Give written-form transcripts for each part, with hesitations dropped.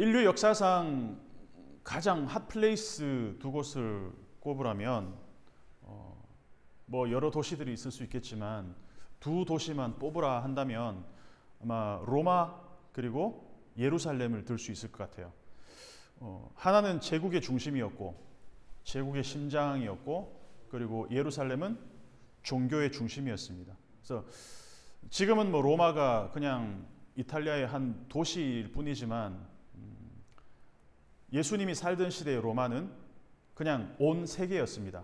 인류 역사상 가장 핫플레이스 두 곳을 꼽으라면 뭐 여러 도시들이 있을 수 있겠지만 두 도시만 뽑으라 한다면 아마 로마 그리고 예루살렘을 들 수 있을 것 같아요. 하나는 제국의 중심이었고 제국의 심장이었고 그리고 예루살렘은 종교의 중심이었습니다. 그래서 지금은 뭐 로마가 그냥 이탈리아의 한 도시일 뿐이지만 예수님이 살던 시대의 로마는 그냥 온 세계였습니다.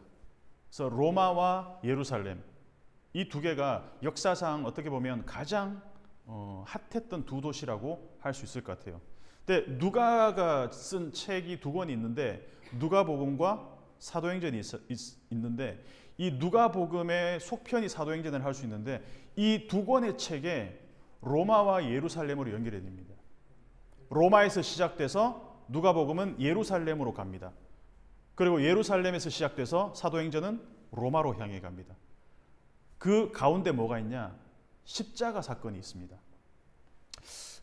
그래서 로마와 예루살렘 이 두 개가 역사상 어떻게 보면 가장 핫했던 두 도시라고 할 수 있을 것 같아요. 근데 누가가 쓴 책이 두 권이 있는데 누가복음과 사도행전이 있는데 이 누가복음의 속편이 사도행전을 할 수 있는데 이 두 권의 책에 로마와 예루살렘으로 연결이 됩니다. 로마에서 시작돼서 누가복음은 예루살렘으로 갑니다. 그리고 예루살렘에서 시작돼서 사도행전은 로마로 향해 갑니다. 그 가운데 뭐가 있냐? 십자가 사건이 있습니다.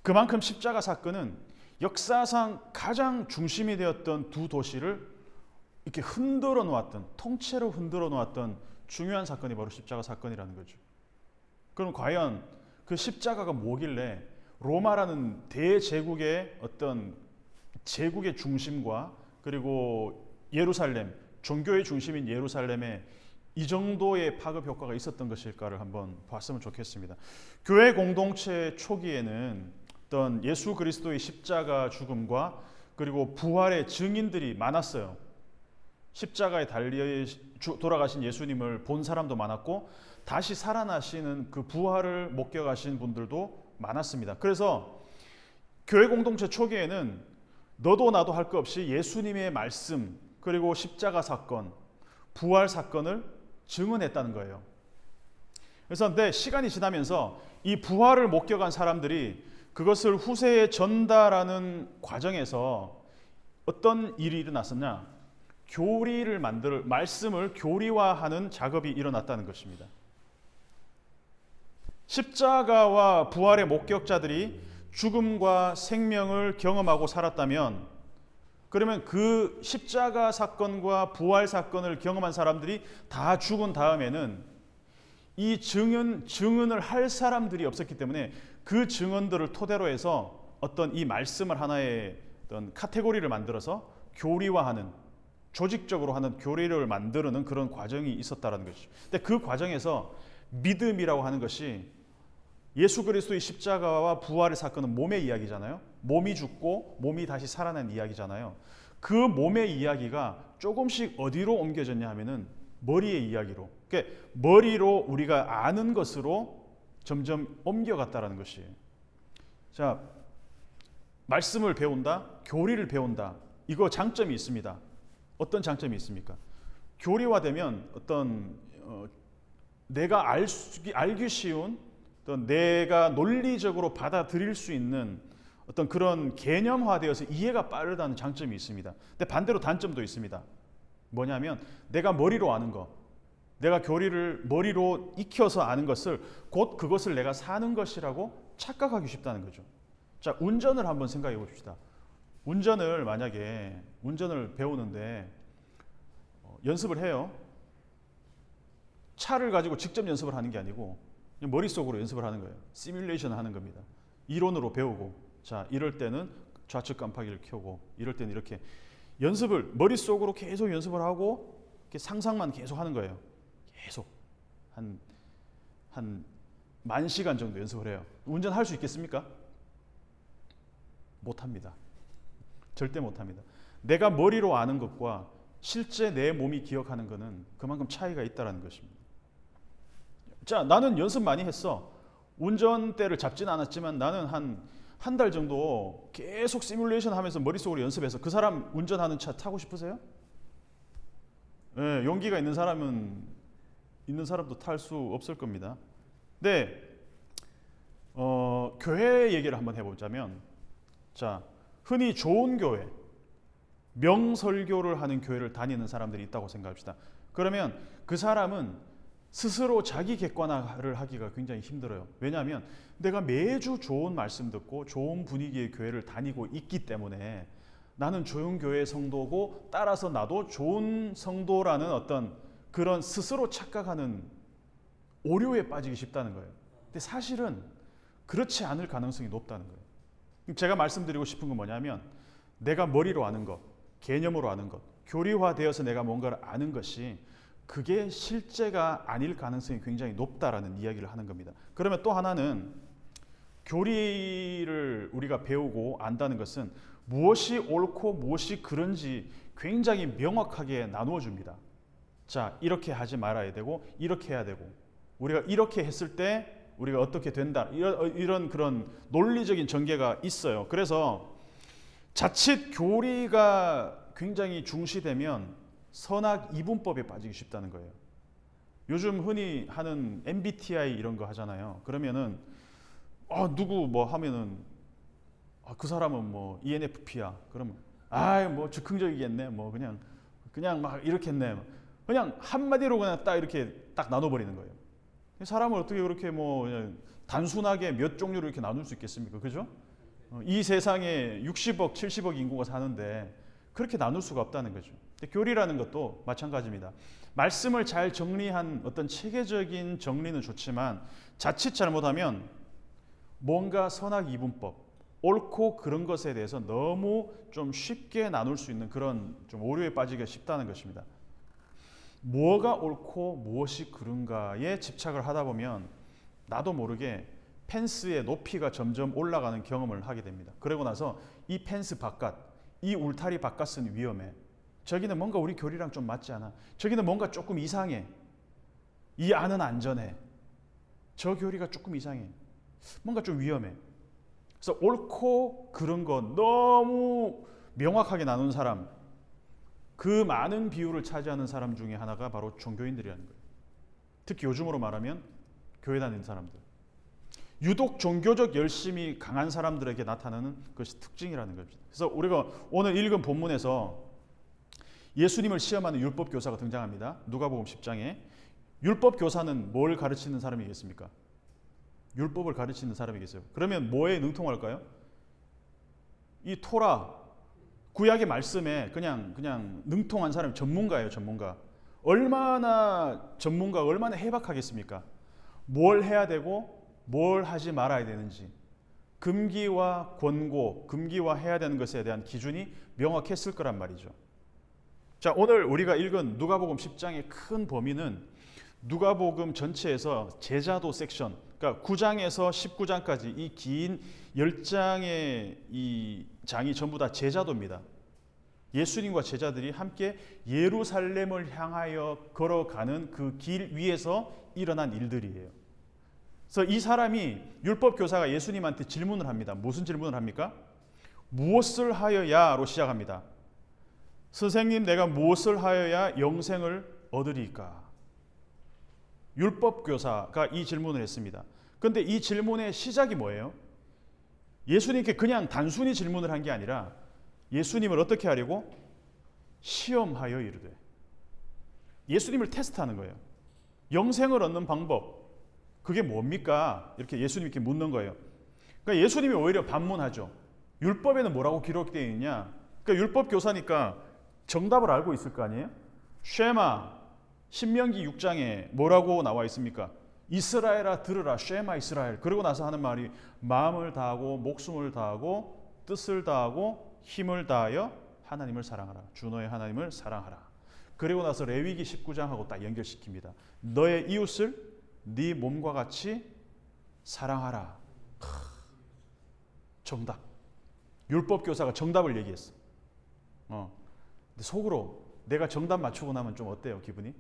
그만큼 십자가 사건은 역사상 가장 중심이 되었던 두 도시를 이렇게 흔들어 놓았던, 통째로 흔들어 놓았던 중요한 사건이 바로 십자가 사건이라는 거죠. 그럼 과연 그 십자가가 뭐길래 로마라는 대제국의 어떤 제국의 중심과 그리고 예루살렘, 종교의 중심인 예루살렘에 이 정도의 파급 효과가 있었던 것일까를 한번 봤으면 좋겠습니다. 교회 공동체 초기에는 어떤 예수 그리스도의 십자가 죽음과 그리고 부활의 증인들이 많았어요. 십자가에 달려 돌아가신 예수님을 본 사람도 많았고 다시 살아나시는 그 부활을 목격하신 분들도 많았습니다. 그래서 교회 공동체 초기에는 너도 나도 할 것 없이 예수님의 말씀 그리고 십자가 사건, 부활 사건을 증언했다는 거예요. 그래서 근데 시간이 지나면서 이 부활을 목격한 사람들이 그것을 후세에 전달하는 과정에서 어떤 일이 일어났었냐? 말씀을 교리화하는 작업이 일어났다는 것입니다. 십자가와 부활의 목격자들이 죽음과 생명을 경험하고 살았다면 그러면 그 십자가 사건과 부활 사건을 경험한 사람들이 다 죽은 다음에는 이 증언을 할 사람들이 없었기 때문에 그 증언들을 토대로 해서 어떤 이 말씀을 하나의 어떤 카테고리를 만들어서 교리화하는 조직적으로 하는 교리를 만드는 그런 과정이 있었다는 것이죠. 근데 그 과정에서 믿음이라고 하는 것이 예수 그리스도의 십자가와 부활의 사건은 몸의 이야기잖아요. 몸이 죽고 몸이 다시 살아난 이야기잖아요. 그 몸의 이야기가 조금씩 어디로 옮겨졌냐 하면은 머리의 이야기로. 그러니까 머리로 우리가 아는 것으로 점점 옮겨갔다라는 것이에요. 자, 말씀을 배운다, 교리를 배운다. 이거 장점이 있습니다. 어떤 장점이 있습니까? 교리화되면 어떤 내가 알기 쉬운 어떤 내가 논리적으로 받아들일 수 있는 어떤 그런 개념화되어서 이해가 빠르다는 장점이 있습니다. 근데 반대로 단점도 있습니다. 뭐냐면 내가 머리로 아는 것, 내가 교리를 머리로 익혀서 아는 것을 곧 그것을 내가 사는 것이라고 착각하기 쉽다는 거죠. 자, 운전을 한번 생각해 봅시다. 만약에 운전을 배우는데 연습을 해요. 차를 가지고 직접 연습을 하는 게 아니고 그냥 머릿속으로 연습을 하는 거예요. 시뮬레이션을 하는 겁니다. 이론으로 배우고 자, 이럴 때는 좌측 깜빡이를 켜고 이럴 때는 이렇게 연습을 머릿속으로 계속 연습을 하고 이렇게 상상만 계속 하는 거예요. 계속 한 10,000시간 정도 연습을 해요. 운전할 수 있겠습니까? 못합니다. 절대 못합니다. 내가 머리로 아는 것과 실제 내 몸이 기억하는 것은 그만큼 차이가 있다는 것입니다. 자, 나는 연습 많이 했어. 운전대를 잡지는 않았지만 나는 한 달 정도 계속 시뮬레이션 하면서 머릿속으로 연습해서 그 사람 운전하는 차 타고 싶으세요? 네, 용기가 있는 사람도 탈 수 없을 겁니다. 근데 교회 얘기를 한번 해보자면 자, 흔히 좋은 교회, 명설교를 하는 교회를 다니는 사람들이 있다고 생각합시다. 그러면 그 사람은 스스로 자기 객관화를 하기가 굉장히 힘들어요. 왜냐하면 내가 매주 좋은 말씀 듣고 좋은 분위기의 교회를 다니고 있기 때문에 나는 조용교회 성도고 따라서 나도 좋은 성도라는 어떤 그런 스스로 착각하는 오류에 빠지기 쉽다는 거예요. 근데 사실은 그렇지 않을 가능성이 높다는 거예요. 제가 말씀드리고 싶은 건 뭐냐면 내가 머리로 아는 것, 개념으로 아는 것, 교리화되어서 내가 뭔가를 아는 것이 그게 실제가 아닐 가능성이 굉장히 높다라는 이야기를 하는 겁니다. 그러면 또 하나는 교리를 우리가 배우고 안다는 것은 무엇이 옳고 무엇이 그른지 굉장히 명확하게 나누어 줍니다. 자, 이렇게 하지 말아야 되고 이렇게 해야 되고 우리가 이렇게 했을 때 우리가 어떻게 된다. 이런 그런 논리적인 전개가 있어요. 그래서 자칫 교리가 굉장히 중시되면 선악 이분법에 빠지기 쉽다는 거예요. 요즘 흔히 하는 MBTI 이런 거 하잖아요. 그러면은 누구 뭐 하면은 그 사람은 뭐 ENFP야. 그러면 뭐 즉흥적이겠네. 뭐 그냥 막 이렇게 했네. 그냥 한마디로 그냥 딱 이렇게 딱 나눠버리는 거예요. 사람을 어떻게 그렇게 뭐 그냥 단순하게 몇 종류로 이렇게 나눌 수 있겠습니까? 그죠? 이 세상에 60억, 70억 인구가 사는데 그렇게 나눌 수가 없다는 거죠. 교리라는 것도 마찬가지입니다. 말씀을 잘 정리한 어떤 체계적인 정리는 좋지만 자칫 잘못하면 뭔가 선악 이분법, 옳고 그런 것에 대해서 너무 좀 쉽게 나눌 수 있는 그런 좀 오류에 빠지기가 쉽다는 것입니다. 뭐가 옳고 무엇이 그른가에 집착을 하다 보면 나도 모르게 펜스의 높이가 점점 올라가는 경험을 하게 됩니다. 그러고 나서 이 펜스 바깥, 이 울타리 바깥은 위험해. 저기는 뭔가 우리 교리랑 좀 맞지 않아. 저기는 뭔가 조금 이상해. 이 안은 안전해. 저 교리가 조금 이상해. 뭔가 좀 위험해. 그래서 옳고 그른 거 너무 명확하게 나눈 사람, 그 많은 비율을 차지하는 사람 중에 하나가 바로 종교인들이라는 거예요. 특히 요즘으로 말하면 교회 다니는 사람들. 유독 종교적 열심이 강한 사람들에게 나타나는 것이 특징이라는 겁니다. 그래서 우리가 오늘 읽은 본문에서 예수님을 시험하는 율법 교사가 등장합니다. 누가복음 10장에 율법 교사는 뭘 가르치는 사람이겠습니까? 율법을 가르치는 사람이겠어요. 그러면 뭐에 능통할까요? 이 토라 구약의 말씀에 그냥 능통한 사람이 전문가예요, 전문가. 얼마나 전문가가 얼마나 해박하겠습니까? 뭘 해야 되고 뭘 하지 말아야 되는지, 금기와 권고, 금기와 해야 되는 것에 대한 기준이 명확했을 거란 말이죠. 자, 오늘 우리가 읽은 누가복음 10장의 큰 범위는 누가복음 전체에서 제자도 섹션, 그러니까 9장에서 19장까지 이 긴 10장의 이 장이 전부 다 제자도입니다. 예수님과 제자들이 함께 예루살렘을 향하여 걸어가는 그 길 위에서 일어난 일들이에요. 그래서 이 사람이 율법 교사가 예수님한테 질문을 합니다. 무슨 질문을 합니까? 무엇을 하여야로 시작합니다. 선생님, 내가 무엇을 하여야 영생을 얻으리까? 율법 교사가 이 질문을 했습니다. 그런데 이 질문의 시작이 뭐예요? 예수님께 그냥 단순히 질문을 한 게 아니라 예수님을 어떻게 하려고? 시험하여 이르되. 예수님을 테스트하는 거예요. 영생을 얻는 방법, 그게 뭡니까? 이렇게 예수님께 묻는 거예요. 그러니까 예수님이 오히려 반문하죠. 율법에는 뭐라고 기록되어 있냐? 그러니까 율법 교사니까 정답을 알고 있을 거 아니에요? 쉐마, 신명기 6장에 뭐라고 나와 있습니까? 이스라엘아 들으라, 쉐마 이스라엘. 그러고 나서 하는 말이 마음을 다하고 목숨을 다하고 뜻을 다하고 힘을 다하여 하나님을 사랑하라. 주 너의 하나님을 사랑하라. 그리고 나서 레위기 19장하고 딱 연결시킵니다. 너의 이웃을 네 몸과 같이 사랑하라. 정답. 율법 교사가 정답을 얘기했어. 근데 속으로 내가 정답 맞추고 나면 좀 어때요, 기분이?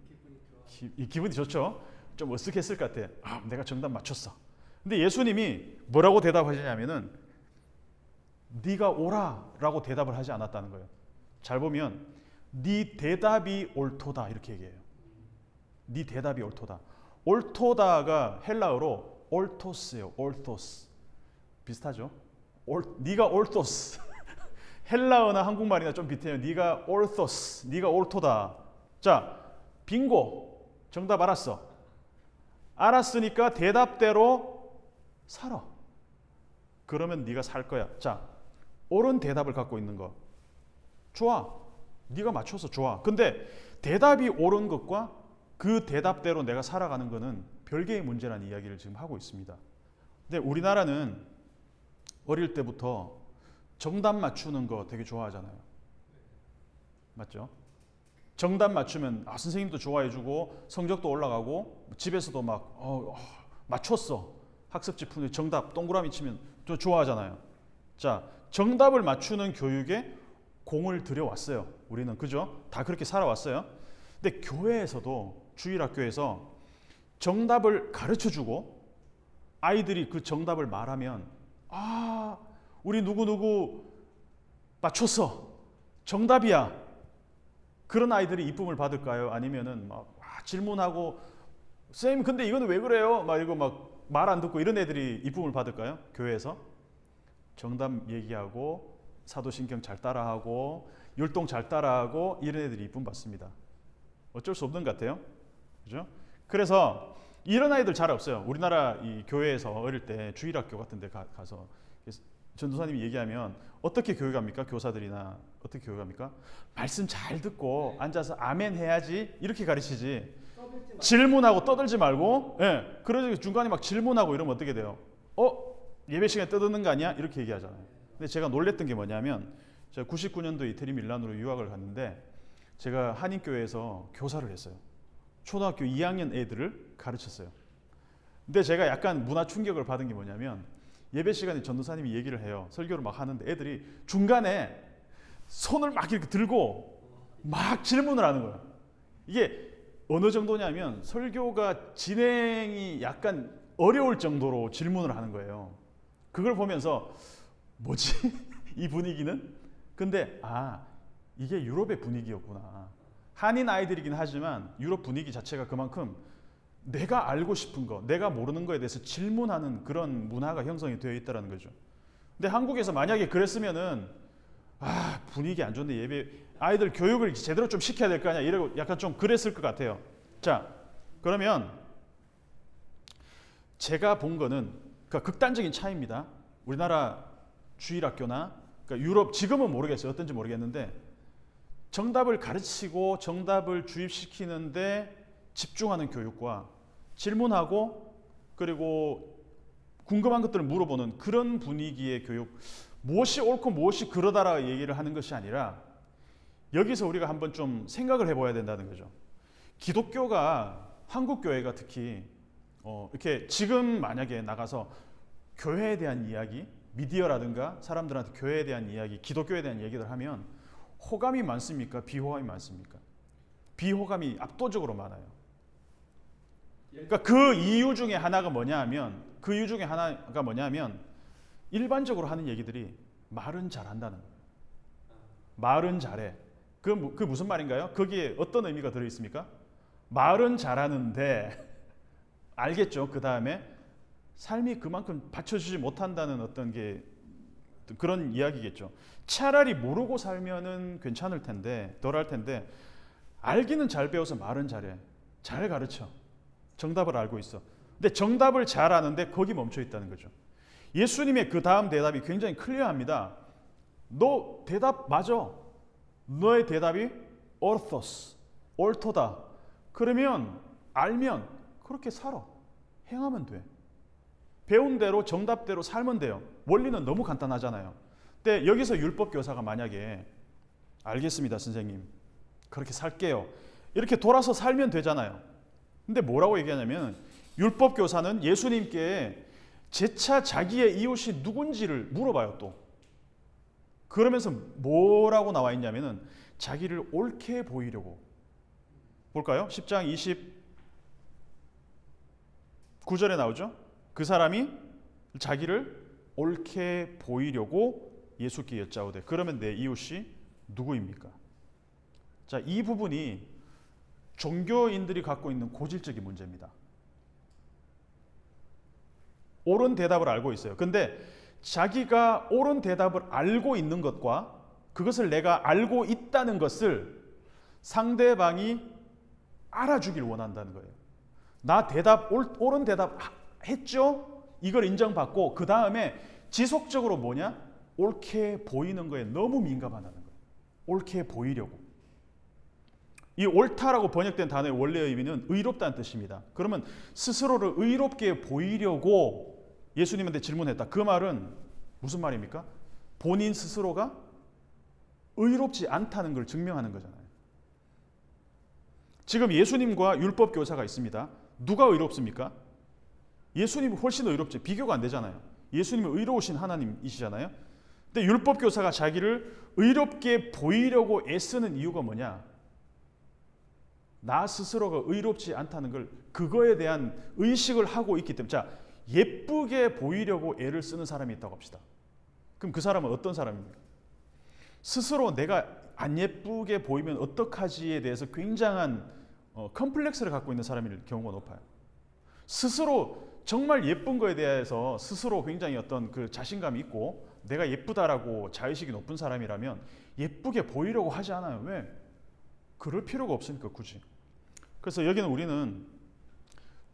기분이 좋죠? 좀 어색했을 것 같아. 내가 정답 맞췄어. 근데 예수님이 뭐라고 대답하시냐면은 네가 오라라고 대답을 하지 않았다는 거예요. 잘 보면 네 대답이 옳도다 이렇게 얘기해요. 네 대답이 옳도다. 옳도다가 헬라어로 옳토스예요. 옳토스. 비슷하죠? 네가 옳토스. 헬라어나 한국말이나 좀 비슷해요. 네가 옳토스. 네가 옳도다. 자, 빙고. 정답 알았어. 알았으니까 대답대로 살아. 그러면 네가 살 거야. 자, 옳은 대답을 갖고 있는 거 좋아. 네가 맞춰서 좋아. 근데 대답이 옳은 것과 그 대답대로 내가 살아가는 거는 별개의 문제라는 이야기를 지금 하고 있습니다. 근데 우리나라는 어릴 때부터 정답 맞추는 거 되게 좋아하잖아요. 맞죠? 정답 맞추면 선생님도 좋아해주고 성적도 올라가고 집에서도 막 맞췄어. 학습지 푸는 정답 동그라미 치면 또 좋아하잖아요. 자, 정답을 맞추는 교육에 공을 들여왔어요. 우리는 그죠? 다 그렇게 살아왔어요. 근데 교회에서도 주일학교에서 정답을 가르쳐주고 아이들이 그 정답을 말하면 우리 누구누구 맞췄어. 정답이야. 그런 아이들이 이쁨을 받을까요? 아니면은 막 질문하고 쌤 근데 이거는 왜 그래요? 막 이거 막 말 안 듣고 이런 애들이 이쁨을 받을까요? 교회에서 정답 얘기하고 사도신경 잘 따라하고 율동 잘 따라하고 이런 애들이 이쁨 받습니다. 어쩔 수 없는 것 같아요. 그죠? 그래서 이런 아이들 잘 없어요. 우리나라 이 교회에서 어릴 때 주일학교 같은 데 가서 전도사님이 얘기하면 어떻게 교육합니까? 교사들이나 어떻게 교육합니까? 말씀 잘 듣고 앉아서 아멘 해야지 이렇게 가르치지. 질문하고 떠들지 말고 그러지 중간에 막 질문하고 이러면 어떻게 돼요? 예배 시간에 떠드는 거 아니야? 이렇게 얘기하잖아요. 근데 제가 놀랬던 게 뭐냐면 제가 99년도에 이태리 밀라노로 유학을 갔는데 제가 한인교회에서 교사를 했어요. 초등학교 2학년 애들을 가르쳤어요. 근데 제가 약간 문화 충격을 받은 게 뭐냐면 예배 시간에 전도사님이 얘기를 해요. 설교를 막 하는데 애들이 중간에 손을 막 이렇게 들고 막 질문을 하는 거예요. 이게 어느 정도냐면 설교가 진행이 약간 어려울 정도로 질문을 하는 거예요. 그걸 보면서 뭐지? 이 분위기는? 근데 이게 유럽의 분위기였구나. 한인 아이들이긴 하지만 유럽 분위기 자체가 그만큼 내가 알고 싶은 거, 내가 모르는 거에 대해서 질문하는 그런 문화가 형성이 되어 있다는 거죠. 근데 한국에서 만약에 그랬으면은 분위기 안 좋네. 예배 아이들 교육을 제대로 좀 시켜야 될 거 아니야. 이러고 약간 좀 그랬을 것 같아요. 자, 그러면 제가 본 거는 그러니까 극단적인 차이입니다. 우리나라 주일학교나 그러니까 유럽 지금은 모르겠어요. 어떤지 모르겠는데 정답을 가르치고 정답을 주입시키는데 집중하는 교육과 질문하고 그리고 궁금한 것들을 물어보는 그런 분위기의 교육, 무엇이 옳고 무엇이 그러다라 얘기를 하는 것이 아니라 여기서 우리가 한번 좀 생각을 해봐야 된다는 거죠. 기독교가 한국 교회가 특히 이렇게 지금 만약에 나가서 교회에 대한 이야기, 미디어라든가 사람들한테 교회에 대한 이야기, 기독교에 대한 얘기를 하면 호감이 많습니까? 비호감이 많습니까? 비호감이 압도적으로 많아요. 그러니까 그 이유 중에 하나가 뭐냐면 일반적으로 하는 얘기들이 말은 잘한다는 거예요. 말은 잘해. 그 무슨 말인가요? 거기에 어떤 의미가 들어 있습니까? 말은 잘하는데 알겠죠? 그 다음에 삶이 그만큼 받쳐주지 못한다는 어떤 게 그런 이야기겠죠. 차라리 모르고 살면은 괜찮을 텐데 덜 할 텐데 알기는 잘 배워서 말은 잘해. 잘 가르쳐. 정답을 알고 있어. 근데 정답을 잘 아는데 거기 멈춰 있다는 거죠. 예수님의 그 다음 대답이 굉장히 클리어합니다. 너 대답 맞아. 너의 대답이 orthos, 옳도다. 그러면 알면 그렇게 살아. 행하면 돼. 배운 대로 정답대로 살면 돼요. 원리는 너무 간단하잖아요. 근데 여기서 율법 교사가 만약에 알겠습니다, 선생님. 그렇게 살게요. 이렇게 돌아서 살면 되잖아요. 근데 뭐라고 얘기하냐면 율법 교사는 예수님께 재차 자기의 이웃이 누군지를 물어봐요, 또. 그러면서 뭐라고 나와 있냐면은 자기를 옳게 보이려고. 볼까요? 10장 29절에 나오죠. 그 사람이 자기를 옳게 보이려고 예수께 여짜오되 그러면 내 이웃이 누구입니까? 자, 이 부분이 종교인들이 갖고 있는 고질적인 문제입니다. 옳은 대답을 알고 있어요. 근데 자기가 옳은 대답을 알고 있는 것과 그것을 내가 알고 있다는 것을 상대방이 알아주길 원한다는 거예요. 나 대답 옳은 대답 했죠? 이걸 인정받고 그 다음에 지속적으로 뭐냐? 옳게 보이는 거에 너무 민감하다는 거예요. 옳게 보이려고. 이 옳다라고 번역된 단어의 원래의 의미는 의롭다는 뜻입니다. 그러면 스스로를 의롭게 보이려고 예수님한테 질문했다. 그 말은 무슨 말입니까? 본인 스스로가 의롭지 않다는 걸 증명하는 거잖아요. 지금 예수님과 율법 교사가 있습니다. 누가 의롭습니까? 예수님이 훨씬 의롭지. 비교가 안 되잖아요. 예수님은 의로우신 하나님이시잖아요. 근데 율법 교사가 자기를 의롭게 보이려고 애쓰는 이유가 뭐냐? 나 스스로가 의롭지 않다는 걸 그거에 대한 의식을 하고 있기 때문에 자, 예쁘게 보이려고 애를 쓰는 사람이 있다고 합시다. 그럼 그 사람은 어떤 사람입니까? 스스로 내가 안 예쁘게 보이면 어떡하지에 대해서 굉장한 컴플렉스를 갖고 있는 사람일 경우가 높아요. 스스로 정말 예쁜 거에 대해서 스스로 굉장히 어떤 그 자신감이 있고 내가 예쁘다라고 자의식이 높은 사람이라면 예쁘게 보이려고 하지 않아요. 왜? 그럴 필요가 없으니까 굳이. 그래서 여기는 우리는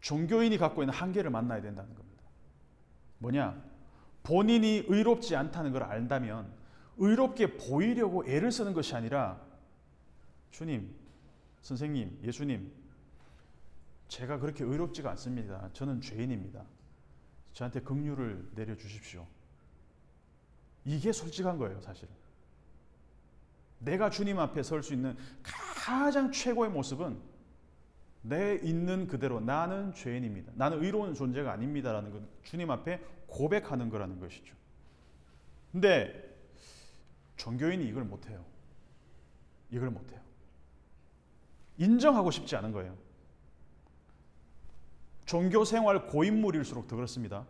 종교인이 갖고 있는 한계를 만나야 된다는 겁니다. 뭐냐? 본인이 의롭지 않다는 걸 안다면 의롭게 보이려고 애를 쓰는 것이 아니라 주님, 선생님, 예수님, 제가 그렇게 의롭지가 않습니다. 저는 죄인입니다. 저한테 긍휼을 내려주십시오. 이게 솔직한 거예요, 사실은. 내가 주님 앞에 설 수 있는 가장 최고의 모습은 내 있는 그대로 나는 죄인입니다. 나는 의로운 존재가 아닙니다라는 건 주님 앞에 고백하는 거라는 것이죠. 근데 종교인이 이걸 못해요. 이걸 못해요. 인정하고 싶지 않은 거예요. 종교 생활 고인물일수록 더 그렇습니다.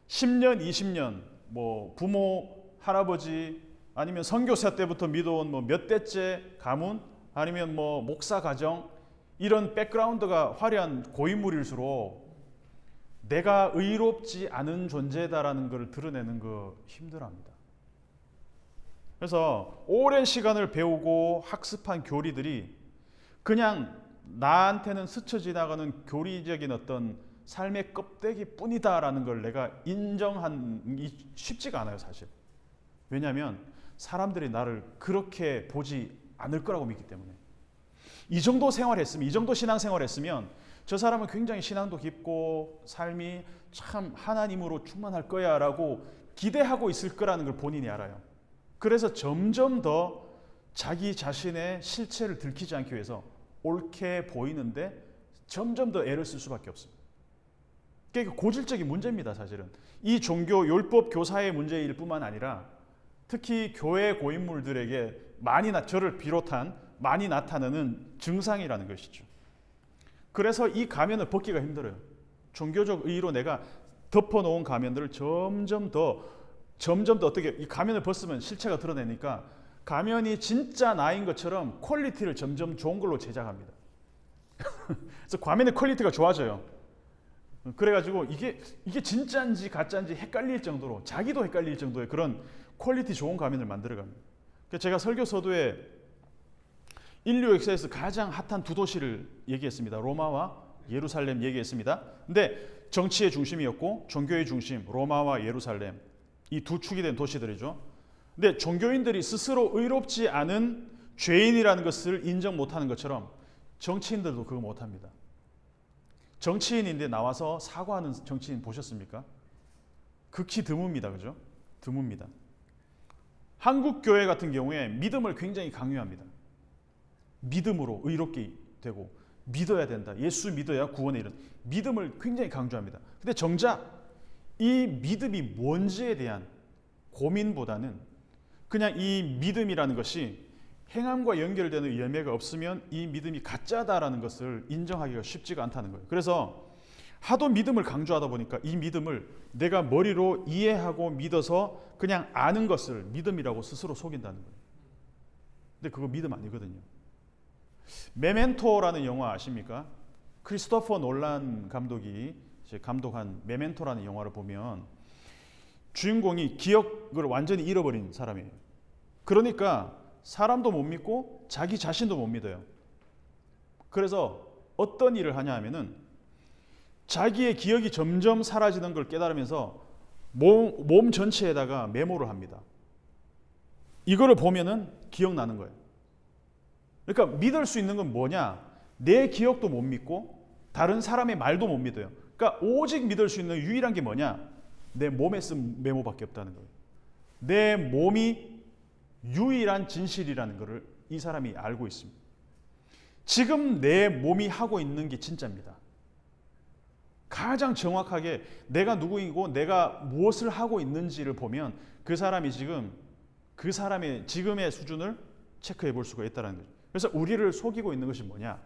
10년, 20년, 뭐 부모, 할아버지, 아니면 선교사 때부터 믿어온 뭐 몇 대째 가문, 아니면 뭐 목사 가정, 이런 백그라운드가 화려한 고인물일수록 내가 의롭지 않은 존재다라는 걸 드러내는 거 힘들어합니다. 그래서 오랜 시간을 배우고 학습한 교리들이 그냥 나한테는 스쳐 지나가는 교리적인 어떤 삶의 껍데기 뿐이다라는 걸 내가 인정하기 쉽지가 않아요, 사실. 왜냐하면 사람들이 나를 그렇게 보지 않을 거라고 믿기 때문에. 이 정도 생활했으면, 이 정도 신앙생활했으면 저 사람은 굉장히 신앙도 깊고 삶이 참 하나님으로 충만할 거야 라고 기대하고 있을 거라는 걸 본인이 알아요. 그래서 점점 더 자기 자신의 실체를 들키지 않기 위해서 옳게 보이는데 점점 더 애를 쓸 수밖에 없습니다. 그게 고질적인 문제입니다, 사실은. 이 종교 율법 교사의 문제일 뿐만 아니라 특히 교회 고인물들에게 저를 비롯한 많이 나타나는 증상이라는 것이죠. 그래서 이 가면을 벗기가 힘들어요. 종교적 의의로 내가 덮어놓은 가면들을 점점 더 어떻게 이 가면을 벗으면 실체가 드러내니까 가면이 진짜 나인 것처럼 퀄리티를 점점 좋은 걸로 제작합니다. 그래서 가면의 퀄리티가 좋아져요. 그래가지고 이게 진짜인지 가짜인지 헷갈릴 정도로 자기도 헷갈릴 정도의 그런 퀄리티 좋은 가면을 만들어갑니다. 제가 설교 서두에 인류 역사에서 가장 핫한 두 도시를 얘기했습니다. 로마와 예루살렘 얘기했습니다. 근데 정치의 중심이었고 종교의 중심 로마와 예루살렘 이 두 축이 된 도시들이죠. 근데 종교인들이 스스로 의롭지 않은 죄인이라는 것을 인정 못하는 것처럼 정치인들도 그거 못합니다. 정치인인데 나와서 사과하는 정치인 보셨습니까? 극히 드뭅니다. 그죠? 드뭅니다. 한국 교회 같은 경우에 믿음을 굉장히 강요합니다. 믿음으로 의롭게 되고 믿어야 된다. 예수 믿어야 구원에 이른 믿음을 굉장히 강조합니다. 근데 정작 이 믿음이 뭔지에 대한 고민보다는 그냥 이 믿음이라는 것이 행함과 연결되는 열매가 없으면 이 믿음이 가짜다라는 것을 인정하기가 쉽지가 않다는 거예요. 그래서 하도 믿음을 강조하다 보니까 이 믿음을 내가 머리로 이해하고 믿어서 그냥 아는 것을 믿음이라고 스스로 속인다는 거예요. 근데 그거 믿음 아니거든요. 메멘토라는 영화 아십니까? 크리스토퍼 놀란 감독이 감독한 메멘토라는 영화를 보면 주인공이 기억을 완전히 잃어버린 사람이에요. 그러니까 사람도 못 믿고 자기 자신도 못 믿어요. 그래서 어떤 일을 하냐 하면은 자기의 기억이 점점 사라지는 걸 깨달으면서 몸 전체에다가 메모를 합니다. 이거를 보면은 기억나는 거예요. 그러니까 믿을 수 있는 건 뭐냐? 내 기억도 못 믿고 다른 사람의 말도 못 믿어요. 그러니까 오직 믿을 수 있는 유일한 게 뭐냐? 내 몸에 쓴 메모밖에 없다는 거예요. 내 몸이 유일한 진실이라는 것을 이 사람이 알고 있습니다. 지금 내 몸이 하고 있는 게 진짜입니다. 가장 정확하게 내가 누구이고 내가 무엇을 하고 있는지를 보면 그 사람이 지금 그 사람의 지금의 수준을 체크해 볼 수가 있다는 거죠. 그래서 우리를 속이고 있는 것이 뭐냐?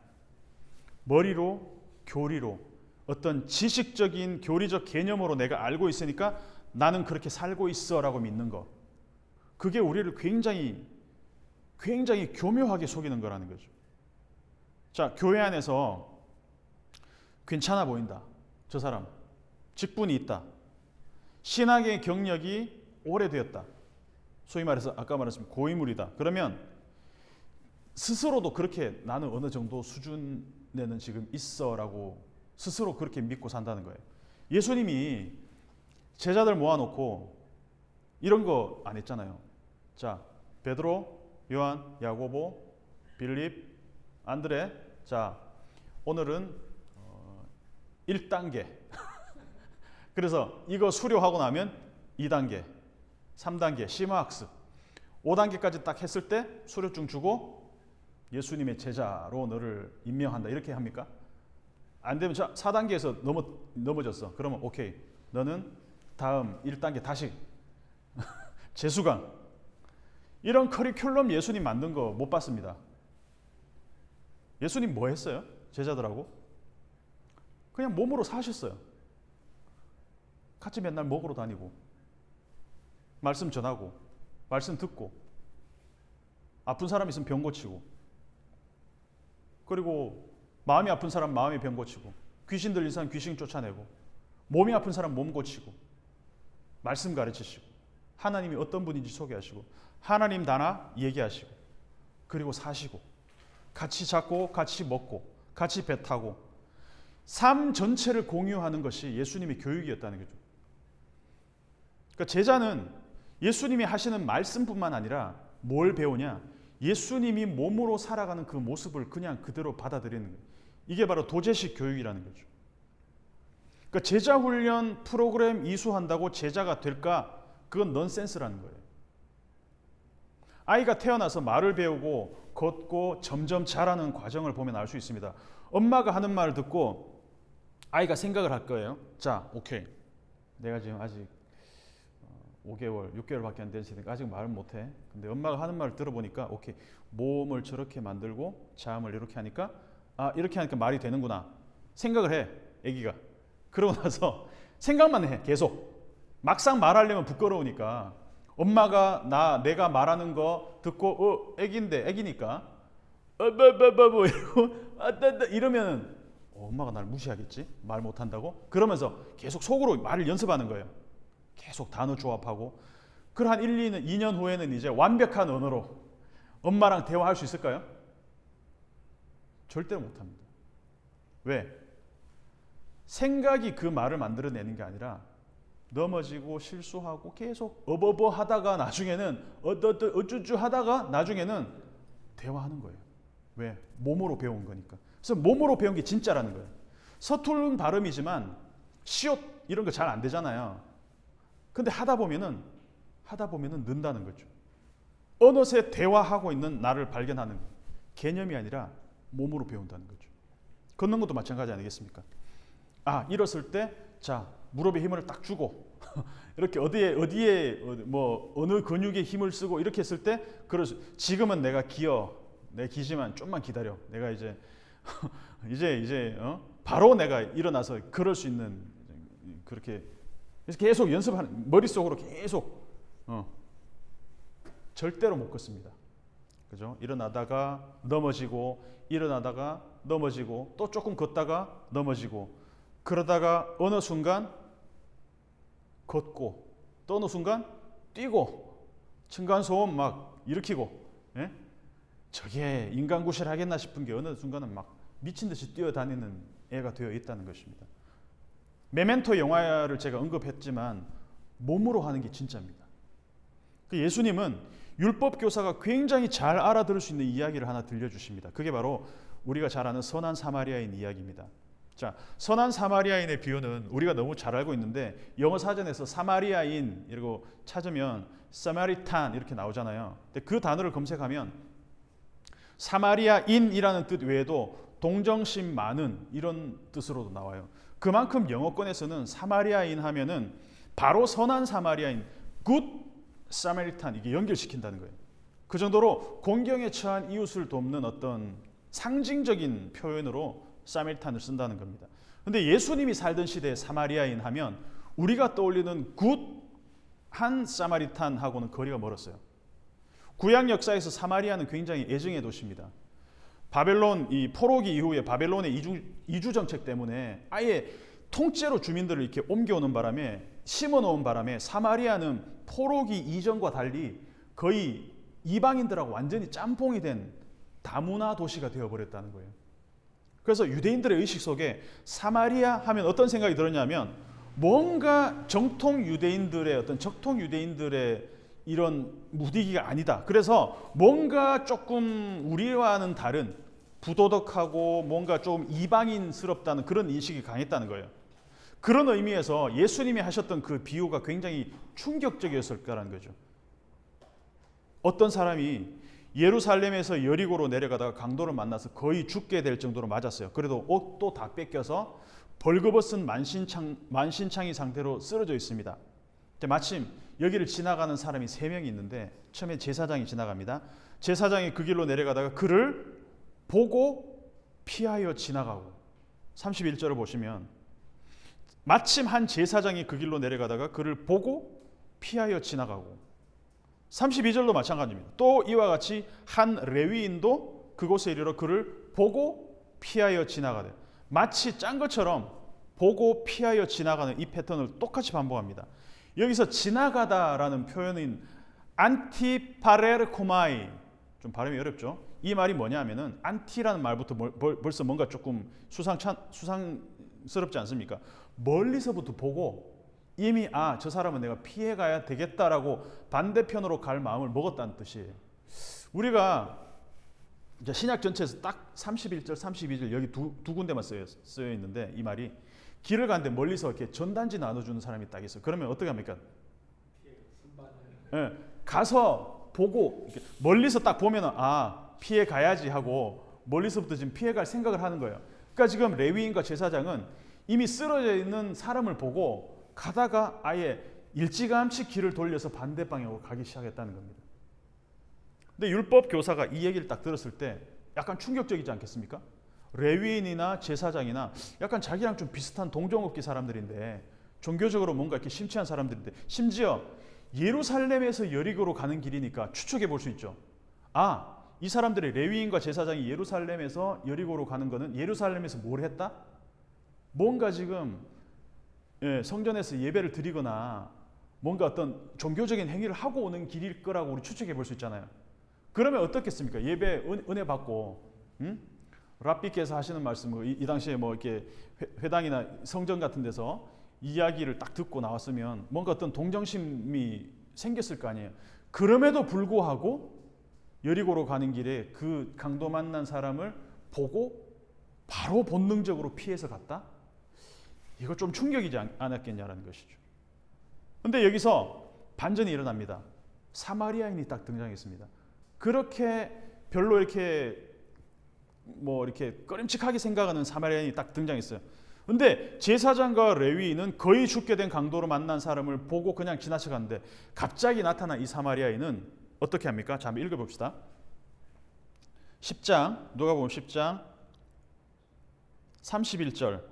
머리로, 교리로, 어떤 지식적인 교리적 개념으로 내가 알고 있으니까 나는 그렇게 살고 있어라고 믿는 것. 그게 우리를 굉장히 교묘하게 속이는 거라는 거죠. 자, 교회 안에서 괜찮아 보인다. 저 사람 직분이 있다. 신학의 경력이 오래되었다. 소위 말해서 아까 말했지만 고인물이다. 그러면 스스로도 그렇게 나는 어느 정도 수준에는 지금 있어라고 스스로 그렇게 믿고 산다는 거예요. 예수님이 제자들 모아놓고 이런 거 안 했잖아요. 자, 베드로, 요한, 야고보, 빌립, 안드레. 자, 오늘은 1단계. 그래서 이거 수료하고 나면 2단계, 3단계, 심화학습. 5단계까지 딱 했을 때 수료증 주고 예수님의 제자로 너를 임명한다. 이렇게 합니까? 안 되면 4단계에서 넘어졌어. 그러면 오케이. 너는 다음 1단계 다시 재수강. 이런 커리큘럼 예수님 만든 거 못 봤습니다. 예수님 뭐 했어요? 제자들하고? 그냥 몸으로 사셨어요. 같이 맨날 먹으러 다니고 말씀 전하고 말씀 듣고 아픈 사람 있으면 병 고치고 그리고 마음이 아픈 사람 마음이 병 고치고 귀신 들린 사람 귀신 쫓아내고 몸이 아픈 사람 몸 고치고 말씀 가르치시고 하나님이 어떤 분인지 소개하시고 하나님 나나 얘기하시고 그리고 사시고 같이 잡고 같이 먹고 같이 배 타고 삶 전체를 공유하는 것이 예수님의 교육이었다는 거죠. 그러니까 제자는 예수님이 하시는 말씀뿐만 아니라 뭘 배우냐? 예수님이 몸으로 살아가는 그 모습을 그냥 그대로 받아들이는 거예요. 이게 바로 도제식 교육이라는 거죠. 그러니까 제자 훈련 프로그램 이수한다고 제자가 될까? 그건 넌센스라는 거예요. 아이가 태어나서 말을 배우고 걷고 점점 자라는 과정을 보면 알 수 있습니다. 엄마가 하는 말을 듣고 아이가 생각을 할 거예요. 자, 오케이. 내가 지금 아직 5개월, 6개월밖에 안 됐으니까 아직 말을 못해. 근데 엄마가 하는 말을 들어보니까 오케이. 몸을 저렇게 만들고 자음을 이렇게 하니까 이렇게 하니까 말이 되는구나. 생각을 해, 아기가. 그러고 나서 생각만 해, 계속. 막상 말하려면 부끄러우니까 엄마가 내가 말하는 거 듣고 애기니까 이러면 엄마가 날 무시하겠지? 말 못한다고? 그러면서 계속 속으로 말을 연습하는 거예요. 계속 단어 조합하고. 그걸 한 2년 후에는 이제 완벽한 언어로 엄마랑 대화할 수 있을까요? 절대로 못합니다. 왜? 생각이 그 말을 만들어내는 게 아니라 넘어지고 실수하고 계속 어버버 하다가 나중에는 어쭈쭈 하다가 나중에는 대화하는 거예요. 왜? 몸으로 배운 거니까. 그래서 몸으로 배운 게 진짜라는 거예요. 서투른 발음이지만 시옷 이런 거 잘 안 되잖아요. 근데 하다 보면은 는다는 거죠. 어느새 대화하고 있는 나를 발견하는 개념이 아니라 몸으로 배운다는 거죠. 걷는 것도 마찬가지 아니겠습니까? 일었을 때 자, 무릎에 힘을 딱 주고 이렇게 어디에 뭐 어느 근육에 힘을 쓰고 이렇게 했을 때 지금은 내가 내 기지만 좀만 기다려. 내가 이제 바로 내가 일어나서 걸을 수 있는 그렇게 그래서 계속 연습하는 머릿속으로 계속 절대로 못 걷습니다. 그죠? 일어나다가 넘어지고 일어나다가 넘어지고 또 조금 걷다가 넘어지고 그러다가 어느 순간 걷고 또 어느 순간 뛰고 층간소음 막 일으키고 저게 인간구실 하겠나 싶은 게 어느 순간은 막 미친 듯이 뛰어다니는 애가 되어 있다는 것입니다. 메멘토 영화를 제가 언급했지만 몸으로 하는 게 진짜입니다. 그 예수님은 율법 교사가 굉장히 잘 알아들을 수 있는 이야기를 하나 들려주십니다. 그게 바로 우리가 잘 아는 선한 사마리아인 이야기입니다. 자, 선한 사마리아인의 비유는 우리가 너무 잘 알고 있는데 영어 사전에서 사마리아인 이라고 찾으면 사마리탄 이렇게 나오잖아요. 근데 그 단어를 검색하면 사마리아인이라는 뜻 외에도 동정심 많은 이런 뜻으로도 나와요. 그만큼 영어권에서는 사마리아인 하면은 바로 선한 사마리아인, 굿 사마리탄 이게 연결시킨다는 거예요. 그 정도로 공경에 처한 이웃을 돕는 어떤 상징적인 표현으로 사마리탄을 쓴다는 겁니다. 근데 예수님이 살던 시대에 사마리아인 하면 우리가 떠올리는 굿한 사마리탄하고는 거리가 멀었어요. 구약 역사에서 사마리아는 굉장히 애정의 도시입니다. 바벨론 이 포로기 이후에 바벨론의 이주 정책 때문에 아예 통째로 주민들을 이렇게 옮겨오는 바람에 심어놓은 바람에 사마리아는 포로기 이전과 달리 거의 이방인들하고 완전히 짬뽕이 된 다문화 도시가 되어버렸다는 거예요. 그래서 유대인들의 의식 속에 사마리아 하면 어떤 생각이 들었냐면 뭔가 정통 유대인들의 어떤 적통 유대인들의 이런 무디기가 아니다. 그래서 뭔가 조금 우리와는 다른 부도덕하고 뭔가 좀 이방인스럽다는 그런 인식이 강했다는 거예요. 그런 의미에서 예수님이 하셨던 그 비유가 굉장히 충격적이었을 거라는 거죠. 어떤 사람이 예루살렘에서 여리고로 내려가다가 강도를 만나서 거의 죽게 될 정도로 맞았어요. 그래도 옷도 다 뺏겨서 벌거벗은 만신창이 상태로 쓰러져 있습니다. 근데 마침 여기를 지나가는 사람이 3명이 있는데 처음에 제사장이 지나갑니다. 제사장이 그 길로 내려가다가 그를 보고 피하여 지나가고 31절을 보시면 마침 한 제사장이 그 길로 내려가다가 그를 보고 피하여 지나가고 32절도 마찬가지입니다. 또 이와 같이 한 레위인도 그곳에 이르러 그를 보고 피하여 지나가되 마치 짠 것처럼 보고 피하여 지나가는 이 패턴을 똑같이 반복합니다. 여기서 지나가다라는 표현인 안티파레르코마이 좀 발음이 어렵죠. 이 말이 뭐냐면은 안티라는 말부터 벌써 뭔가 조금 수상스럽지 않습니까? 멀리서부터 보고 이미 저 사람은 내가 피해가야 되겠다라고 반대편으로 갈 마음을 먹었다는 뜻이에요. 우리가 이제 신약 전체에서 딱 31절, 32절 여기 두 군데만 쓰여 있는데 이 말이 길을 가는데 멀리서 이렇게 전단지 나눠주는 사람이 딱 있어요. 그러면 어떻게 합니까? 네, 가서 보고 이렇게 멀리서 딱 보면은 피해 가야지 하고 멀리서부터 지금 피해갈 생각을 하는 거예요. 그러니까 지금 레위인과 제사장은 이미 쓰러져 있는 사람을 보고 가다가 아예 일찌감치 길을 돌려서 반대 방향으로 가기 시작했다는 겁니다. 근데 율법 교사가 이 얘기를 딱 들었을 때 약간 충격적이지 않겠습니까? 레위인이나 제사장이나 약간 자기랑 좀 비슷한 동종업계 사람들인데 종교적으로 뭔가 이렇게 심취한 사람들인데 심지어 예루살렘에서 여리고로 가는 길이니까 추측해 볼 수 있죠. 이 사람들의 레위인과 제사장이 예루살렘에서 여리고로 가는 거는 예루살렘에서 뭘 했다? 뭔가 지금 성전에서 예배를 드리거나 뭔가 어떤 종교적인 행위를 하고 오는 길일 거라고 우리 추측해 볼 수 있잖아요. 그러면 어떻겠습니까? 예배 은혜 받고 랍비께서 하시는 말씀 이 당시에 뭐 이렇게 회당이나 성전 같은 데서 이야기를 딱 듣고 나왔으면 뭔가 어떤 동정심이 생겼을 거 아니에요. 그럼에도 불구하고 여리고로 가는 길에 그 강도 만난 사람을 보고 바로 본능적으로 피해서 갔다? 이거 좀 충격이지 않았겠냐라는 것이죠. 근데 여기서 반전이 일어납니다. 사마리아인이 딱 등장했습니다. 그렇게 별로 이렇게 꺼림칙하게 생각하는 사마리아인이 딱 등장했어요. 근데 제사장과 레위인은 거의 죽게 된 강도로 만난 사람을 보고 그냥 지나쳐갔는데 갑자기 나타난 이 사마리아인은 어떻게 합니까? 자, 한번 읽어봅시다. 10장, 누가복음 10장 31절,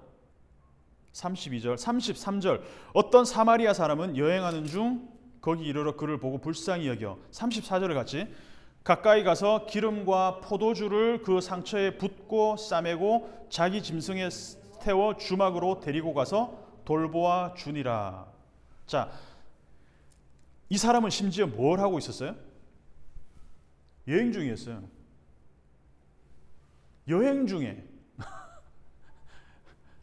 32절, 33절 어떤 사마리아 사람은 여행하는 중 거기 이르러 그를 보고 불쌍히 여겨 34절을 같이 가까이 가서 기름과 포도주를 그 상처에 붓고 싸매고 자기 짐승에 태워 주막으로 데리고 가서 돌보아 주니라. 자, 이 사람은 심지어 뭘 하고 있었어요? 여행 중이었어요. 여행 중에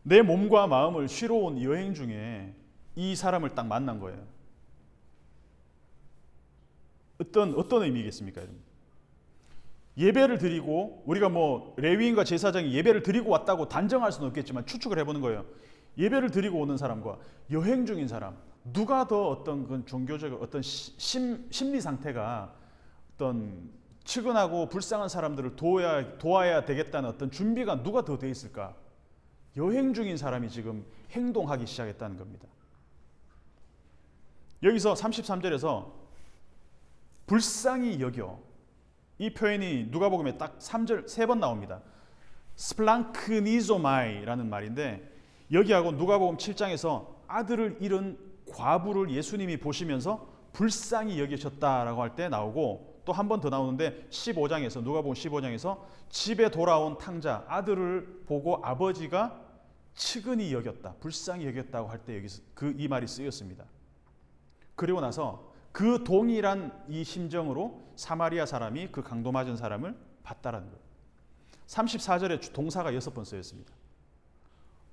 내 몸과 마음을 쉬러 온 여행 중에 이 사람을 딱 만난 거예요. 어떤 의미겠습니까? 예배를 드리고, 우리가 뭐 레위인과 제사장이 예배를 드리고 왔다고 단정할 수는 없겠지만 추측을 해보는 거예요. 예배를 드리고 오는 사람과 여행 중인 사람, 누가 더 어떤 그 종교적 어떤 심리 상태가 어떤 측은하고 불쌍한 사람들을 도와야 되겠다는 어떤 준비가 누가 더 돼 있을까? 여행 중인 사람이 지금 행동하기 시작했다는 겁니다. 여기서 33절에서 불쌍히 여겨, 이 표현이 누가복음에 딱 3절 3번 나옵니다. 스플랑크니조마이라는 말인데, 여기하고 누가복음 7장에서 아들을 잃은 과부를 예수님이 보시면서 불쌍히 여기셨다라고 할 때 나오고, 또 한 번 더 나오는데 15장에서 누가복음 15장에서 집에 돌아온 탕자 아들을 보고 아버지가 측은히 여겼다, 불쌍히 여겼다고 할 때 여기서 이 말이 쓰였습니다. 그리고 나서 그 동일한 이 심정으로 사마리아 사람이 그 강도 맞은 사람을 봤다라는 거예요. 34절에 동사가 6번 쓰였습니다.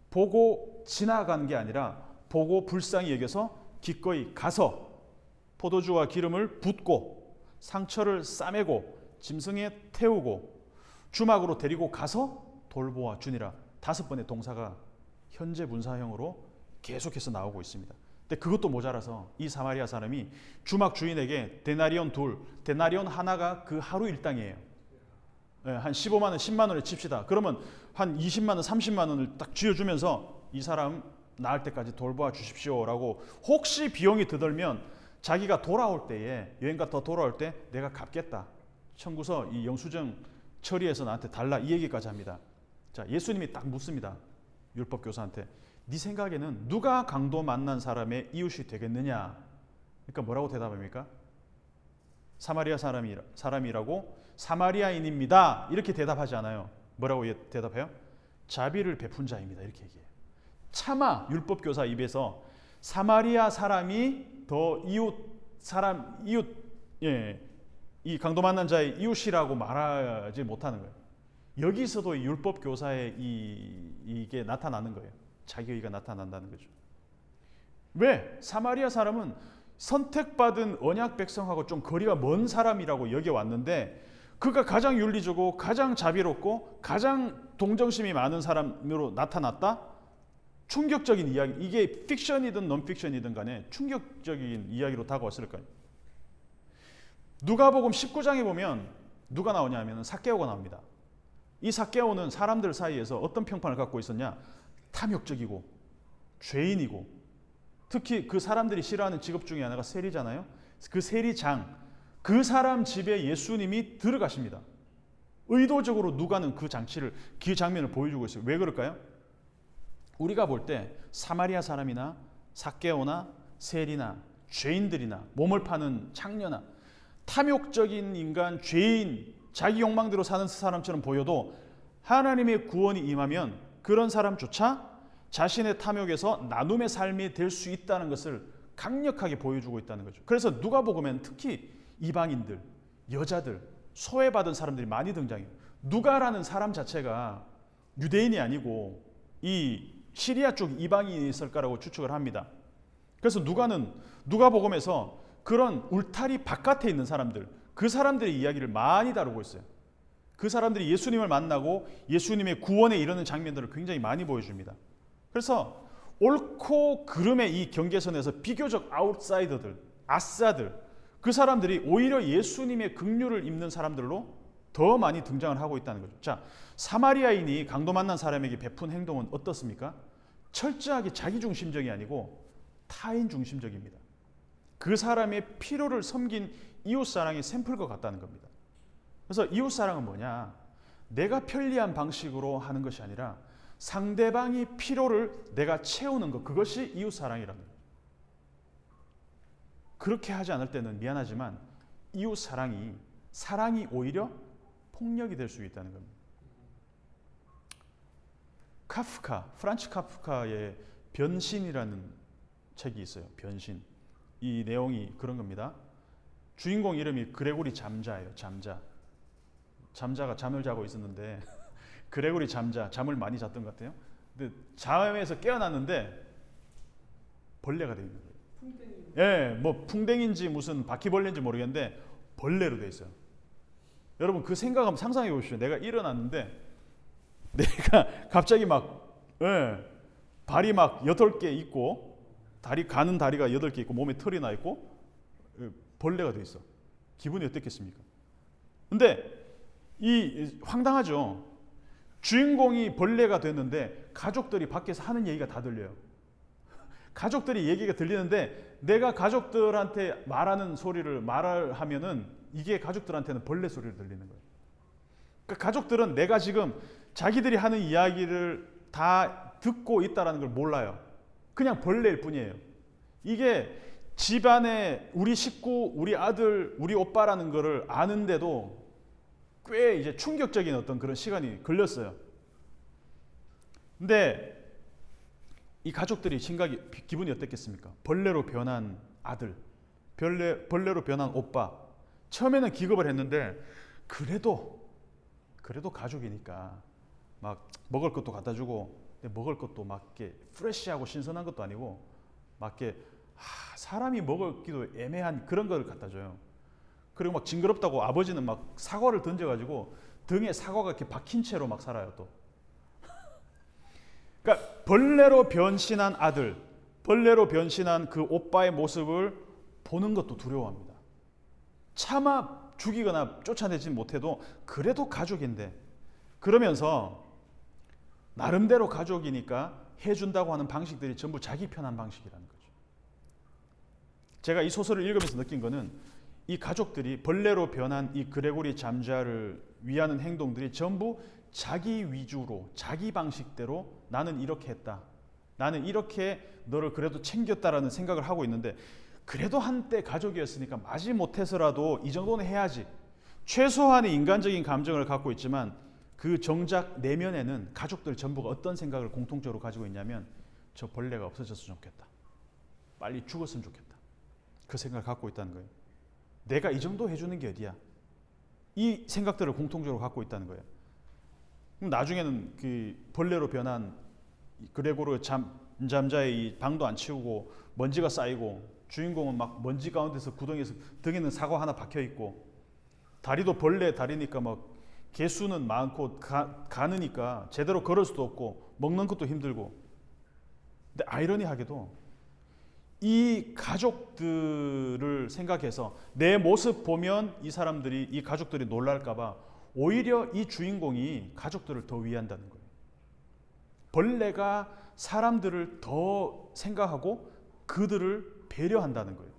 보고 지나간 게 아니라 보고 불쌍히 여겨서 기꺼이 가서 포도주와 기름을 붓고 상처를 싸매고 짐승에 태우고 주막으로 데리고 가서 돌보아 주니라. 5번의 동사가 현재 분사형으로 계속해서 나오고 있습니다. 근데 그것도 모자라서 이 사마리아 사람이 주막 주인에게 데나리온 데나리온 하나가 그 하루 일당이에요. 한 15만 원, 10만 원을 칩시다. 그러면 한 20만 원, 30만 원을 딱 쥐어주면서 이 사람 나을 때까지 돌보아 주십시오라고, 혹시 비용이 더 들면 자기가 돌아올 때에, 여행 갔다 돌아올 때 내가 갚겠다, 청구서 이 영수증 처리해서 나한테 달라, 이 얘기까지 합니다. 자, 예수님이 딱 묻습니다. 율법 교사한테 네 생각에는 누가 강도 만난 사람의 이웃이 되겠느냐? 그러니까 뭐라고 대답합니까? 사마리아 사람이라고 사마리아인입니다, 이렇게 대답하지 않아요. 뭐라고 대답해요? 자비를 베푼 자입니다, 이렇게 얘기해요. 차마 율법 교사 입에서 사마리아 사람이 더 이 강도 만난 자의 이웃이라고 말하지 못하는 거예요. 여기서도 율법 교사의 이게 나타나는 거예요. 자기의가 나타난다는 거죠. 왜? 사마리아 사람은 선택받은 언약 백성하고 좀 거리가 먼 사람이라고 여겨왔는데, 그가 가장 윤리적이고 가장 자비롭고 가장 동정심이 많은 사람으로 나타났다? 충격적인 이야기, 이게 픽션이든 논픽션이든 간에 충격적인 이야기로 다가왔을 거예요. 누가복음 19장에 보면 누가 나오냐면 삭개오가 나옵니다. 이 삭개오는 사람들 사이에서 어떤 평판을 갖고 있었냐? 탐욕적이고 죄인이고, 특히 그 사람들이 싫어하는 직업 중에 하나가 세리잖아요. 그 세리장, 그 사람 집에 예수님이 들어가십니다. 의도적으로 누가는 그 장면을 보여주고 있어요. 왜 그럴까요? 우리가 볼 때 사마리아 사람이나 삭개오나 세리나 죄인들이나 몸을 파는 창녀나 탐욕적인 인간, 죄인, 자기 욕망대로 사는 사람처럼 보여도 하나님의 구원이 임하면 그런 사람조차 자신의 탐욕에서 나눔의 삶이 될 수 있다는 것을 강력하게 보여주고 있다는 거죠. 그래서 누가복음엔 특히 이방인들, 여자들, 소외받은 사람들이 많이 등장해요. 누가라는 사람 자체가 유대인이 아니고 이 시리아 쪽 이방인이 있을 거라고 추측을 합니다. 그래서 누가복음에서 그런 울타리 바깥에 있는 사람들, 그 사람들의 이야기를 많이 다루고 있어요. 그 사람들이 예수님을 만나고 예수님의 구원에 이르는 장면들을 굉장히 많이 보여줍니다. 그래서 옳고 그름의 이 경계선에서 비교적 아웃사이더들, 아싸들, 그 사람들이 오히려 예수님의 긍휼을 입는 사람들로 더 많이 등장을 하고 있다는 거죠. 자, 사마리아인이 강도 만난 사람에게 베푼 행동은 어떻습니까? 철저하게 자기중심적이 아니고 타인중심적입니다. 그 사람의 필요를 섬긴 이웃사랑의 샘플과 같다는 겁니다. 그래서 이웃사랑은 뭐냐? 내가 편리한 방식으로 하는 것이 아니라 상대방의 필요를 내가 채우는 것, 그것이 이웃사랑이라는 거예요. 그렇게 하지 않을 때는 미안하지만 사랑이 오히려 폭력이 될 수 있다는 겁니다. 프란츠 카프카의 변신이라는 책이 있어요. 변신. 이 내용이 그런 겁니다. 주인공 이름이 그레고리 잠자예요. 잠자가 잠을 자고 있었는데 그레고리 잠을 많이 잤던 것 같아요. 근데 잠에서 깨어났는데 벌레가 되어 있는 거예요. 예, 뭐 풍뎅인지 무슨 바퀴벌레인지 모르겠는데 벌레로 되어 있어요. 여러분 그 생각 한번 상상해 보십시오. 내가 일어났는데 내가 갑자기 막 발이 막 8개 있고 가는 다리가 8개 있고 몸에 털이 나 있고 벌레가 되어 있어. 기분이 어땠겠습니까? 근데 이 황당하죠. 주인공이 벌레가 됐는데 가족들이 밖에서 하는 얘기가 다 들려요. 가족들이 얘기가 들리는데 내가 가족들한테 말하는 소리를 말을 하면은 이게 가족들한테는 벌레 소리를 들리는 거예요. 그러니까 가족들은 내가 지금 자기들이 하는 이야기를 다 듣고 있다는 걸 몰라요. 그냥 벌레일 뿐이에요. 이게 집안에 우리 식구, 우리 아들, 우리 오빠라는 거를 아는데도 꽤 이제 충격적인 어떤 그런 시간이 걸렸어요. 근데 이 가족들이 기분이 어땠겠습니까? 벌레로 변한 아들, 벌레로 변한 오빠. 처음에는 기겁을 했는데 그래도 가족이니까 막 먹을 것도 갖다 주고 먹을 것도 막 이렇게 프레시하고 신선한 것도 아니고 막 이렇게 사람이 먹기도 애매한 그런 걸 갖다 줘요. 그리고 막 징그럽다고 아버지는 막 사과를 던져가지고 등에 사과가 이렇게 박힌 채로 막 살아요 또. 그러니까 벌레로 변신한 아들, 벌레로 변신한 그 오빠의 모습을 보는 것도 두려워합니다. 차마 죽이거나 쫓아내지 못해도 그래도 가족인데 그러면서 나름대로 가족이니까 해준다고 하는 방식들이 전부 자기 편한 방식이라는 거죠. 제가 이 소설을 읽으면서 느낀 거는 이 가족들이 벌레로 변한 이 그레고리 잠자를 위하는 행동들이 전부 자기 위주로 자기 방식대로 나는 이렇게 했다. 나는 이렇게 너를 그래도 챙겼다라는 생각을 하고 있는데 그래도 한때 가족이었으니까 마지못해서라도 이 정도는 해야지. 최소한의 인간적인 감정을 갖고 있지만 그 정작 내면에는 가족들 전부가 어떤 생각을 공통적으로 가지고 있냐면 저 벌레가 없어졌으면 좋겠다. 빨리 죽었으면 좋겠다. 그 생각을 갖고 있다는 거예요. 내가 이 정도 해주는 게 어디야? 이 생각들을 공통적으로 갖고 있다는 거예요. 그럼 나중에는 그 벌레로 변한 그레고르 잠자의 이 방도 안 치우고 먼지가 쌓이고 주인공은 막 먼지 가운데서 구덩이에서 등에는 사과 하나 박혀 있고 다리도 벌레 다리니까 막 개수는 많고 가느니까 제대로 걸을 수도 없고 먹는 것도 힘들고. 근데 아이러니하게도 이 가족들을 생각해서 내 모습 보면 이 가족들이 놀랄까 봐 오히려 이 주인공이 가족들을 더 위한다는 거예요. 벌레가 사람들을 더 생각하고 그들을 배려한다는 거예요.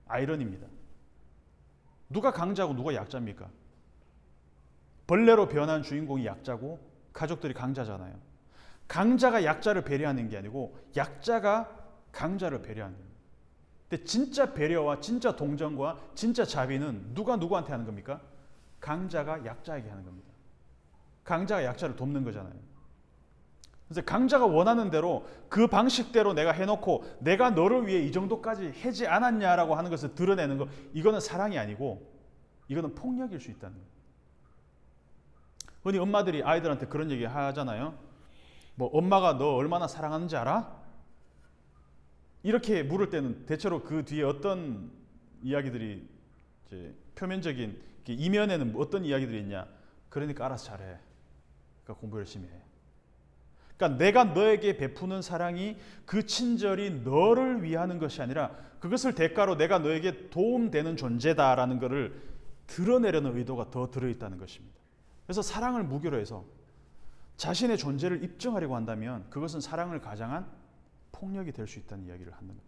아이러니입니다. 누가 강자고 누가 약자입니까? 벌레로 변한 주인공이 약자고 가족들이 강자잖아요. 강자가 약자를 배려하는 게 아니고 약자가 강자를 배려하는 거예요. 근데 진짜 배려와 진짜 동정과 진짜 자비는 누가 누구한테 하는 겁니까? 강자가 약자에게 하는 겁니다. 강자가 약자를 돕는 거잖아요. 그래서 강자가 원하는 대로 그 방식대로 내가 해놓고 내가 너를 위해 이 정도까지 하지 않았냐라고 하는 것을 드러내는 거, 이거는 사랑이 아니고 이거는 폭력일 수 있다는 거예요. 흔히 엄마들이 아이들한테 그런 얘기 하잖아요. 뭐 엄마가 너 얼마나 사랑하는지 알아? 이렇게 물을 때는 대체로 그 뒤에 어떤 이야기들이 이제 표면적인 이면에는 어떤 이야기들이 있냐? 그러니까 알아서 잘해. 그러니까 공부 열심히 해. 그러니까 내가 너에게 베푸는 사랑이 그 친절이 너를 위하는 것이 아니라 그것을 대가로 내가 너에게 도움되는 존재다라는 것을 드러내려는 의도가 더 들어있다는 것입니다. 그래서 사랑을 무교로 해서 자신의 존재를 입증하려고 한다면 그것은 사랑을 가장한 폭력이 될 수 있다는 이야기를 하는 겁니다.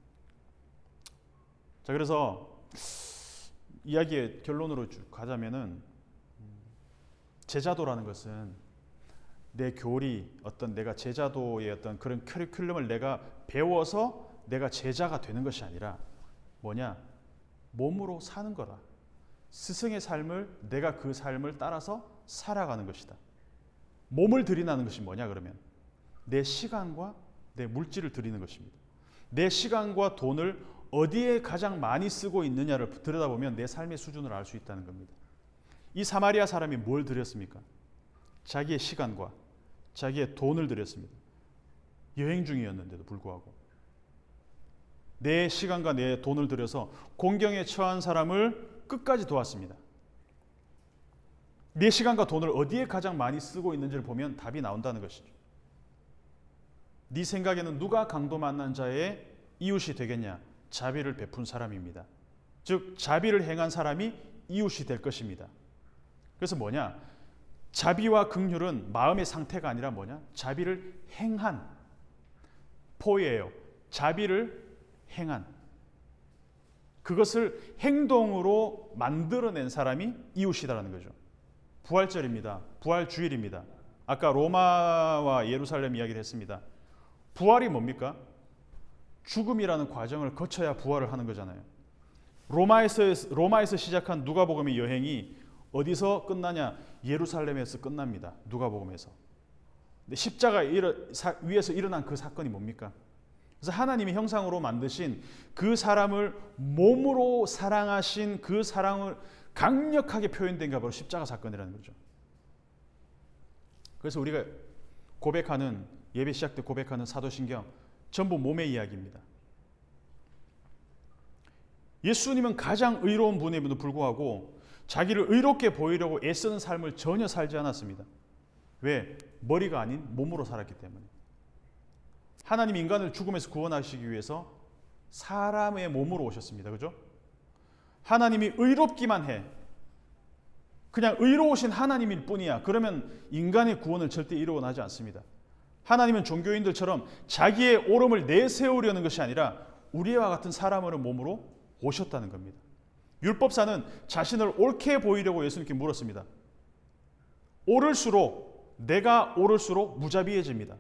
자, 그래서 이야기의 결론으로 쭉 가자면은 제자도라는 것은 내 교리, 어떤 내가 제자도의 어떤 그런 커리큘럼을 내가 배워서 내가 제자가 되는 것이 아니라 뭐냐? 몸으로 사는 거다. 스승의 삶을 내가 그 삶을 따라서 살아가는 것이다. 몸을 들이나는 것이 뭐냐 그러면 내 시간과 내 물질을 드리는 것입니다. 내 시간과 돈을 어디에 가장 많이 쓰고 있느냐를 들여다보면 내 삶의 수준을 알 수 있다는 겁니다. 이 사마리아 사람이 뭘 드렸습니까? 자기의 시간과 자기의 돈을 드렸습니다. 여행 중이었는데도 불구하고 내 시간과 내 돈을 들여서 공경에 처한 사람을 끝까지 도왔습니다. 내 시간과 돈을 어디에 가장 많이 쓰고 있는지를 보면 답이 나온다는 것이죠. 네 생각에는 누가 강도 만난 자의 이웃이 되겠냐? 자비를 베푼 사람입니다. 즉 자비를 행한 사람이 이웃이 될 것입니다. 그래서 뭐냐? 자비와 긍휼은 마음의 상태가 아니라 뭐냐? 자비를 행한 포예요. 자비를 행한 그것을 행동으로 만들어낸 사람이 이웃이다라는 거죠. 부활절입니다. 부활주일입니다. 아까 로마와 예루살렘 이야기를 했습니다. 부활이 뭡니까? 죽음이라는 과정을 거쳐야 부활을 하는 거잖아요. 로마에서 시작한 누가복음의 여행이 어디서 끝나냐? 예루살렘에서 끝납니다. 누가복음에서. 근데 십자가 위에서 일어난 그 사건이 뭡니까? 그래서 하나님이 형상으로 만드신 그 사람을 몸으로 사랑하신 그 사랑을 강력하게 표현된 게 바로 십자가 사건이라는 거죠. 그래서 우리가 고백하는 예배 시작 때 고백하는 사도신경 전부 몸의 이야기입니다. 예수님은 가장 의로운 분임에도 불구하고 자기를 의롭게 보이려고 애쓰는 삶을 전혀 살지 않았습니다. 왜? 머리가 아닌 몸으로 살았기 때문에. 하나님 인간을 죽음에서 구원하시기 위해서 사람의 몸으로 오셨습니다. 그죠? 하나님이 의롭기만 해. 그냥 의로우신 하나님일 뿐이야. 그러면 인간의 구원을 절대 이루어나지 않습니다. 하나님은 종교인들처럼 자기의 옳음을 내세우려는 것이 아니라 우리와 같은 사람을 몸으로 오셨다는 겁니다. 율법사는 자신을 옳게 보이려고 예수님께 물었습니다. 내가 옳을수록 무자비해집니다.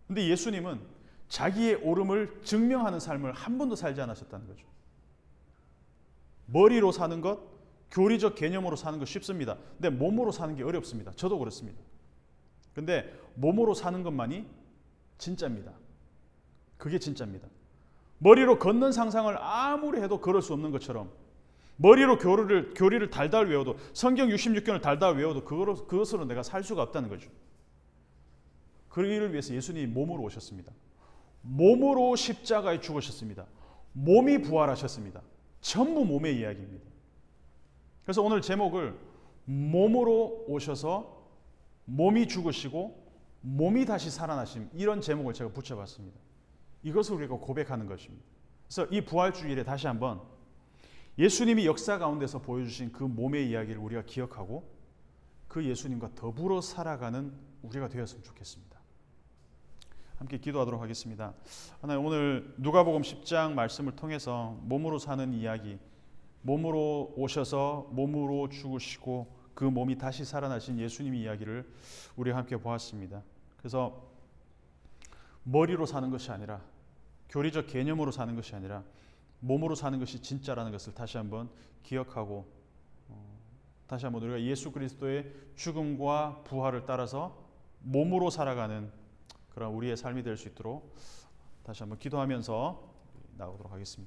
근데 예수님은 자기의 옳음을 증명하는 삶을 한 번도 살지 않으셨다는 거죠. 머리로 사는 것, 교리적 개념으로 사는 것 쉽습니다. 근데 몸으로 사는 게 어렵습니다. 저도 그렇습니다. 근데 몸으로 사는 것만이 진짜입니다. 그게 진짜입니다. 머리로 걷는 상상을 아무리 해도 걸을 수 없는 것처럼 머리로 교리를 달달 외워도 성경 66권을 달달 외워도 그것으로 내가 살 수가 없다는 거죠. 그 일을 위해서 예수님이 몸으로 오셨습니다. 몸으로 십자가에 죽으셨습니다. 몸이 부활하셨습니다. 전부 몸의 이야기입니다. 그래서 오늘 제목을 몸으로 오셔서 몸이 죽으시고 몸이 다시 살아나심, 이런 제목을 제가 붙여봤습니다. 이것을 우리가 고백하는 것입니다. 그래서 이 부활주일에 다시 한번 예수님이 역사 가운데서 보여주신 그 몸의 이야기를 우리가 기억하고 그 예수님과 더불어 살아가는 우리가 되었으면 좋겠습니다. 함께 기도하도록 하겠습니다. 하나님, 오늘 누가복음 10장 말씀을 통해서 몸으로 사는 이야기, 몸으로 오셔서 몸으로 죽으시고 그 몸이 다시 살아나신 예수님의 이야기를 우리가 함께 보았습니다. 그래서 머리로 사는 것이 아니라, 교리적 개념으로 사는 것이 아니라 몸으로 사는 것이 진짜라는 것을 다시 한번 기억하고, 다시 한번 우리가 예수 그리스도의 죽음과 부활을 따라서 몸으로 살아가는 그런 우리의 삶이 될 수 있도록 다시 한번 기도하면서 나오도록 하겠습니다.